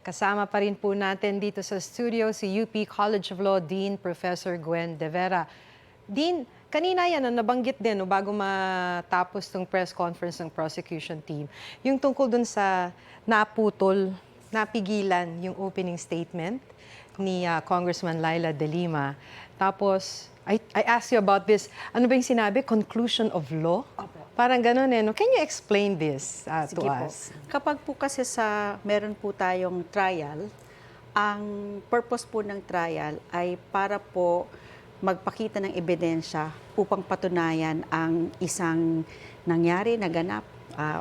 Kasama pa rin po natin dito sa studio si UP College of Law Dean Professor Gwen De Vera. Dean, kanina yan nabanggit din bago matapos ng press conference ng prosecution team, yung tungkol dun sa napigilan yung opening statement ni Congressman Laila De Lima. Tapos, I asked you about this. Ano ba yung sinabi? Conclusion of law? Opo. Parang ganun no? Can you explain this to Sige us? po. Kapag po kasi meron po tayong trial, ang purpose po ng trial ay para po magpakita ng ebidensya upang patunayan ang isang nangyari, naganap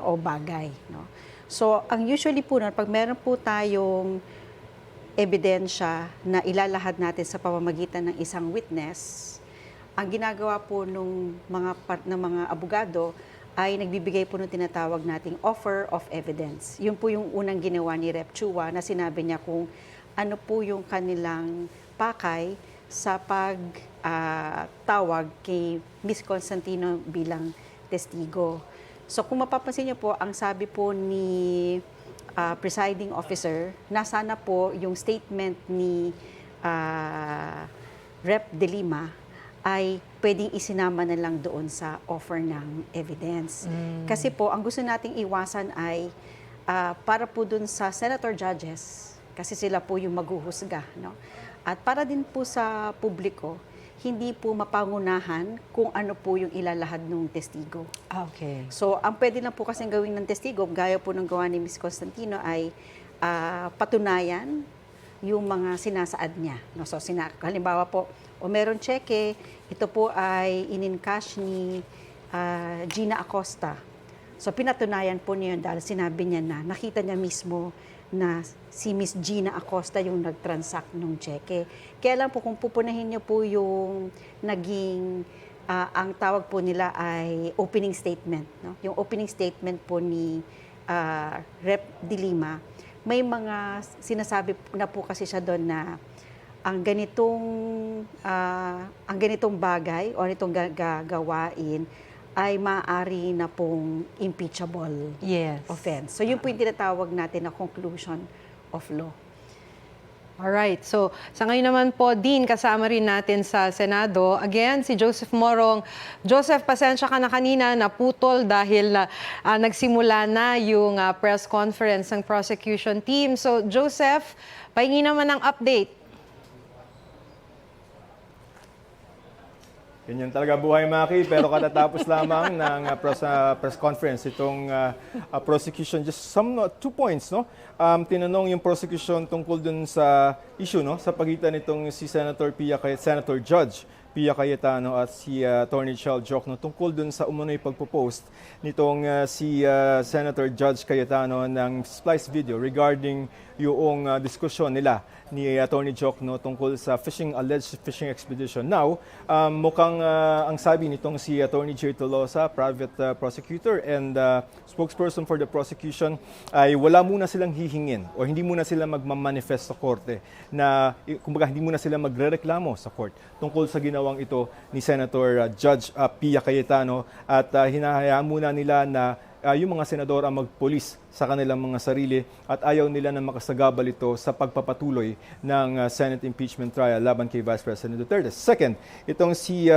o bagay. No? So, ang usually po nun, pag meron po tayong ebidensya na ilalahad natin sa pamamagitan ng isang witness, ang ginagawa po ng mga abogado ay nagbibigay po ng tinatawag nating offer of evidence. Yun po yung unang ginawa ni Rep. Chua na sinabi niya kung ano po yung kanilang pakay sa pagtawag kay Ms. Constantino bilang testigo. So kung mapapansin niyo po, ang sabi po ni presiding officer na sana po yung statement ni Rep. De Lima ay pwedeng isinama na lang doon sa offer ng evidence. Kasi po, ang gusto nating iwasan ay para po doon sa senator judges, kasi sila po yung maghuhusga. No? At para din po sa publiko, hindi po mapangunahan kung ano po yung ilalahad ng testigo. Okay. So, ang pwede lang po kasi gawin ng testigo, gaya po ng gawa ni Ms. Constantino, ay patunayan yung mga sinasaad niya. No? So, halimbawa po, o meron cheque, ito po ay in-encash ni Gina Acosta. So, pinatunayan po niya yun dahil sinabi niya na nakita niya mismo na si Miss Gina Acosta yung nag-transact ng cheque. Kaya lang po, kung pupunahin niyo po yung naging, ang tawag po nila ay opening statement. No? Yung opening statement po ni Rep. De Lima, may mga sinasabi na po kasi siya doon na ang ganitong bagay o itong gagawain ay maaari na pong impeachable offense. So yun po yung tinatawag natin na conclusion of law. Alright, so sa ngayon naman po, Dean, kasama rin natin sa Senado. Again, si Joseph Morong. Joseph, pasensya ka na kanina, naputol dahil nagsimula na yung press conference ng prosecution team. So Joseph, pahingi naman ng update. Ganyan talaga buhay, Maki, pero katatapos lamang ng press conference itong prosecution. Just 2 points, no? Tinanong yung prosecution tungkol dun sa issue, no? Sa pagitan nitong si Senator Judge Pia Cayetano at si Attorney Chel Jokno tungkol dun sa umunoy pagpo-post nitong si Senator Judge Cayetano ng splice video regarding yung diskusyon nila ni Attorney Jokno tungkol sa alleged fishing expedition. Now, mukhang ang sabi nitong si Attorney J. Tolosa, private prosecutor and spokesperson for the prosecution, ay wala muna silang hihingin o hindi muna sila magmamanifest sa korte na, kumbaga, hindi muna sila magrereklamo sa court tungkol sa ginawang ito ni Senator Judge Pia Cayetano at hinahayaan muna nila na yung mga senador ang magpulis sa kanilang mga sarili at ayaw nila na makasagabal ito sa pagpapatuloy ng Senate impeachment trial laban kay Vice President Duterte. Second, itong si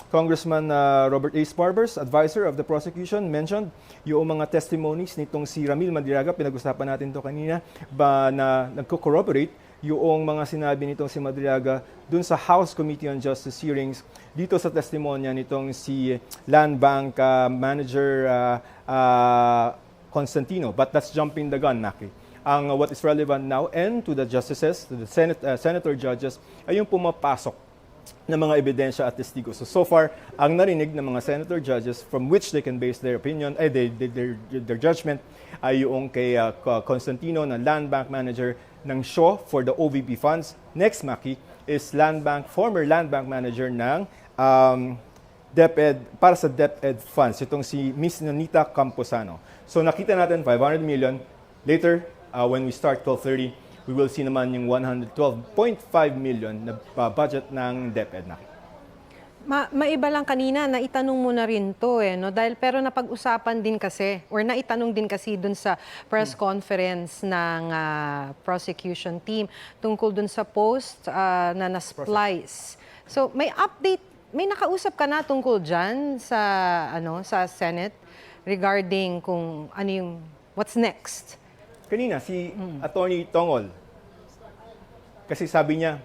Congressman Robert A. Sparbers, advisor of the prosecution, mentioned yung mga testimonies nitong si Ramil Madriaga, pinag-usapan natin ito kanina, na nagko-corroborate yung mga sinabi nitong si Madriaga dun sa House Committee on Justice hearings dito sa testimonya nitong si Land Bank Manager Constantino. But that's jumping the gun, Maki. What is relevant now and to the justices, to the senator judges, ay yung pumapasok ng mga ebidensya at testigo. So far, ang narinig ng mga senator judges from which they can base their opinion, their judgment, ay yung kay Constantino na Land Bank Manager ng SHO for the OVP funds. Next, Maki, is former Land Bank Manager ng DepEd, para sa DepEd funds, itong si Ms. Nonita Camposano. So nakita natin 500 million. Later, when we start 12:30, we will see naman yung 112.5 million na budget ng DepEd, Maki. Maiba lang kanina, naitanong mo na rin to no? Dahil pero napag-usapan din kasi, or naitanong din kasi dun sa press conference ng prosecution team tungkol dun sa post na na-splice. So may update, may nakausap ka na tungkol dyan sa, sa Senate regarding kung ano yung, what's next? Kanina, si Attorney Tongol, kasi sabi niya,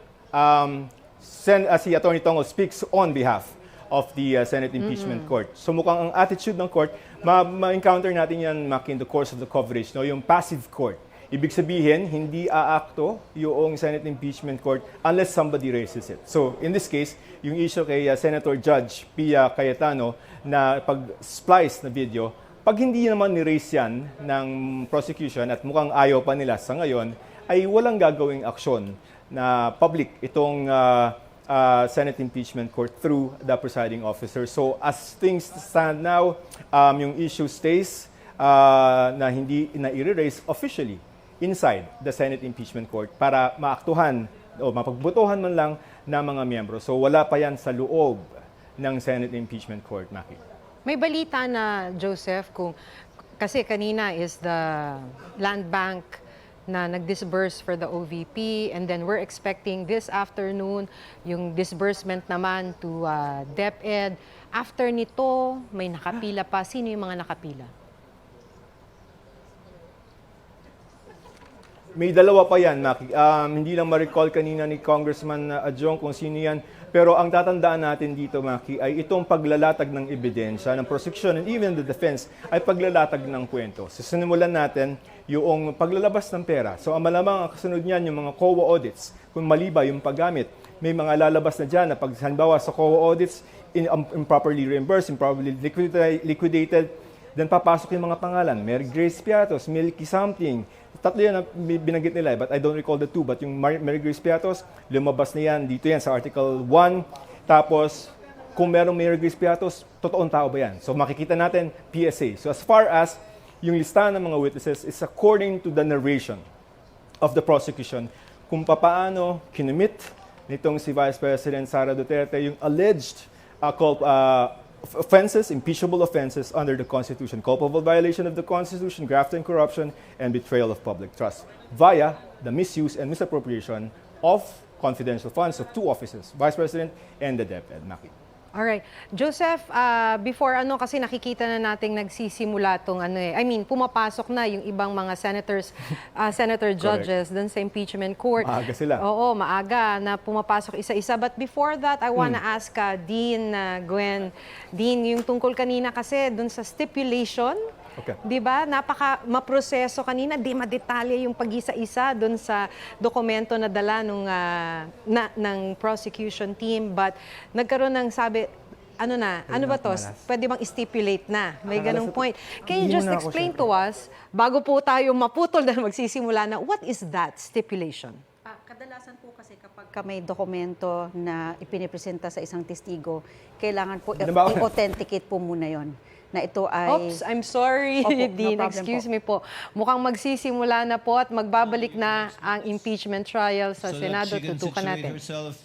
si Attorney Tongol speaks on behalf of the Senate Impeachment Court. So mukhang ang attitude ng court, ma-encounter natin yan, Maki, in the course of the coverage, no? Yung passive court. Ibig sabihin, hindi aakto yung Senate Impeachment Court unless somebody raises it. So in this case, yung issue kay Senator Judge Pia Cayetano na pag-splice na video, pag hindi naman ni-raise yan ng prosecution at mukhang ayaw pa nila sa ngayon, ay walang gagawing aksyon na public itong Senate Impeachment Court through the presiding officer. So as things stand now, yung issue stays na hindi na i-raise officially inside the Senate Impeachment Court para maaktuhan o mapagbotohan man lang ng mga miyembro. So wala pa yan sa loob ng Senate Impeachment Court, Maki. May balita na, Joseph, kasi kanina is the land bank na nag-disburse for the OVP, and then we're expecting this afternoon yung disbursement naman to DepEd. After nito, may nakapila pa. Sino yung mga nakapila? May dalawa pa yan, Maki. Hindi lang ma-recall kanina ni Congressman Adjong kung sino yan. Pero ang tatandaan natin dito, Maki, ay itong paglalatag ng ebidensya ng prosecution and even the defense ay paglalatag ng kwento. So sinimulan natin yung paglalabas ng pera. So ang malamang ang kasunod niyan yung mga COA audits. Kung mali ba yung paggamit, may mga lalabas na dyan na pag halimbawa sa COA audits, improperly reimbursed, improperly liquidated, then papasok yung mga pangalan. Mary Grace Piatos, Milky something. Tatlo yan ang binanggit nila, but I don't recall the two. But yung Mary Grace Piatos, lumabas na yan, dito yan sa Article 1. Tapos, kung merong Mary Grace Piatos, totoong tao ba yan? So makikita natin, PSA. So as far as yung listahan ng mga witnesses is according to the narration of the prosecution kung papaano kinumit nitong si Vice President Sara Duterte yung alleged offenses, impeachable offenses under the Constitution, culpable violation of the Constitution, graft and corruption, and betrayal of public trust via the misuse and misappropriation of confidential funds of two offices, Vice President and the DepEd. Maki. Alright. Joseph, before kasi nakikita na nating nagsisimula tong pumapasok na yung ibang mga senator judges dun sa impeachment court. Maaga sila. Oo, maaga na pumapasok isa-isa. But before that, I wanna ask Dean Gwen, Dean, yung tungkol kanina kasi dun sa stipulation, Okay. di ba? Maproseso kanina, di madetalye yung pag-isa-isa dun sa dokumento na dala ng prosecution team. But nagkaroon ng sabi, ano ba to? Pwede bang stipulate na? May ganong point. Can you just explain to us, bago po tayo maputol dahil magsisimula na, what is that stipulation? Kadalasan po kasi kapag may dokumento na ipinipresenta sa isang testigo, kailangan po i-authenticate po muna yon na ito ay... Oops, I'm sorry, Opo, no Dean. problem Excuse po. me po. Mukhang magsisimula na po at magbabalik na ang impeachment trial sa Senado. That she can Tutukan situate natin. herself